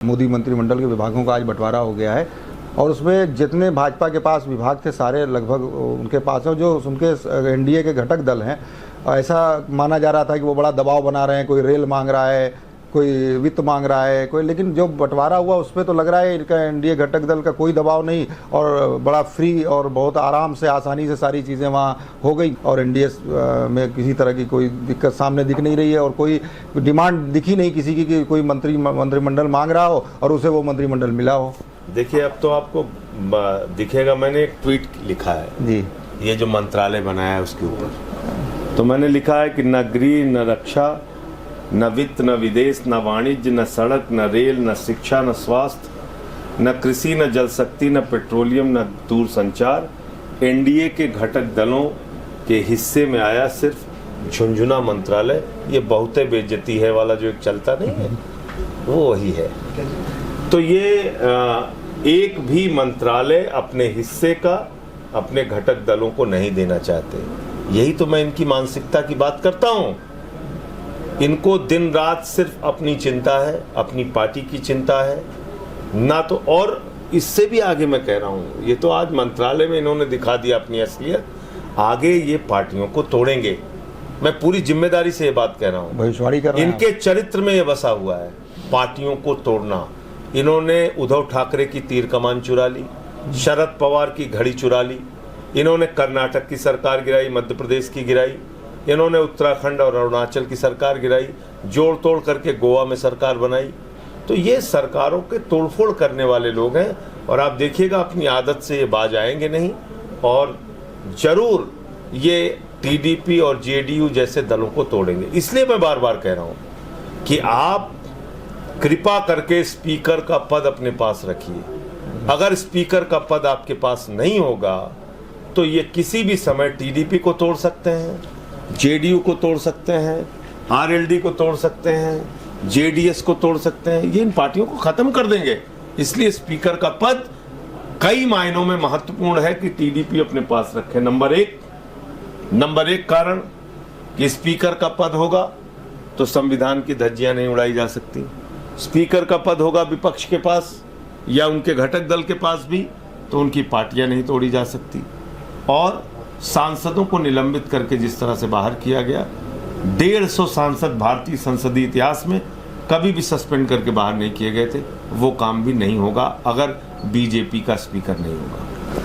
मोदी मंत्रिमंडल के विभागों का आज बंटवारा हो गया है और उसमें जितने भाजपा के पास विभाग थे सारे लगभग उनके पास हैं। जो उनके एनडीए के घटक दल हैं, ऐसा माना जा रहा था कि वो बड़ा दबाव बना रहे हैं, कोई रेल मांग रहा है, कोई वित्त मांग रहा है, कोई, लेकिन जो बंटवारा हुआ उस पर तो लग रहा है इनका एनडीए घटक दल का कोई दबाव नहीं और बड़ा फ्री और बहुत आराम से आसानी से सारी चीज़ें वहाँ हो गई और एनडीए में किसी तरह की कोई दिक्कत सामने दिख नहीं रही है और कोई डिमांड दिखी नहीं किसी की कि कोई मंत्रिमंडल मांग रहा हो और उसे वो मंत्रिमंडल मिला हो। देखिए, अब तो आपको दिखेगा, मैंने एक ट्वीट लिखा है जी, ये जो मंत्रालय बनाया है उसके ऊपर, तो मैंने लिखा है कि न गृह न रक्षा न वित्त न विदेश न वाणिज्य न सड़क न रेल न शिक्षा न स्वास्थ्य न कृषि न जल शक्ति न पेट्रोलियम न दूरसंचार एनडीए के घटक दलों के हिस्से में आया सिर्फ झुंझुना मंत्रालय। ये बहुते बेइज्जती है वाला जो एक चलता नहीं है वो वही है। तो ये एक भी मंत्रालय अपने हिस्से का अपने घटक दलों को नहीं देना चाहते। यही तो मैं इनकी मानसिकता की बात करता हूं। इनको दिन रात सिर्फ अपनी चिंता है, अपनी पार्टी की चिंता है ना। तो और इससे भी आगे मैं कह रहा हूं, ये तो आज मंत्रालय में इन्होंने दिखा दिया अपनी असलियत, आगे ये पार्टियों को तोड़ेंगे। मैं पूरी जिम्मेदारी से ये बात कह रहा हूं, भविष्यवाणी कर रहा हूं। इनके चरित्र में ये बसा हुआ है पार्टियों को तोड़ना। इन्होंने उद्धव ठाकरे की तीर कमान चुरा ली, शरद पवार की घड़ी चुरा ली, इन्होंने कर्नाटक की सरकार गिराई, मध्य प्रदेश की गिराई, इन्होंने उत्तराखंड और अरुणाचल की सरकार गिराई, जोड़ तोड़ करके गोवा में सरकार बनाई। तो ये सरकारों के तोड़फोड़ करने वाले लोग हैं और आप देखिएगा अपनी आदत से ये बाज आएंगे नहीं और जरूर ये टीडीपी और जेडीयू जैसे दलों को तोड़ेंगे। इसलिए मैं बार बार कह रहा हूं कि आप कृपा करके स्पीकर का पद अपने पास रखिए। अगर स्पीकर का पद आपके पास नहीं होगा तो ये किसी भी समय टीडीपी को तोड़ सकते हैं, जेडीयू को तोड़ सकते हैं, आरएलडी को तोड़ सकते हैं, जेडीएस को तोड़ सकते हैं। ये इन पार्टियों को खत्म कर देंगे। इसलिए स्पीकर का पद कई मायनों में महत्वपूर्ण है कि टीडीपी अपने पास रखे। नंबर एक कारण कि स्पीकर का पद होगा तो संविधान की धज्जियां नहीं उड़ाई जा सकती। स्पीकर का पद होगा विपक्ष के पास या उनके घटक दल के पास भी तो उनकी पार्टियां नहीं तोड़ी जा सकती। और सांसदों को निलंबित करके जिस तरह से बाहर किया गया, 150 सांसद भारतीय संसदीय इतिहास में कभी भी सस्पेंड करके बाहर नहीं किए गए थे। वो काम भी नहीं होगा अगर बीजेपी का स्पीकर नहीं होगा।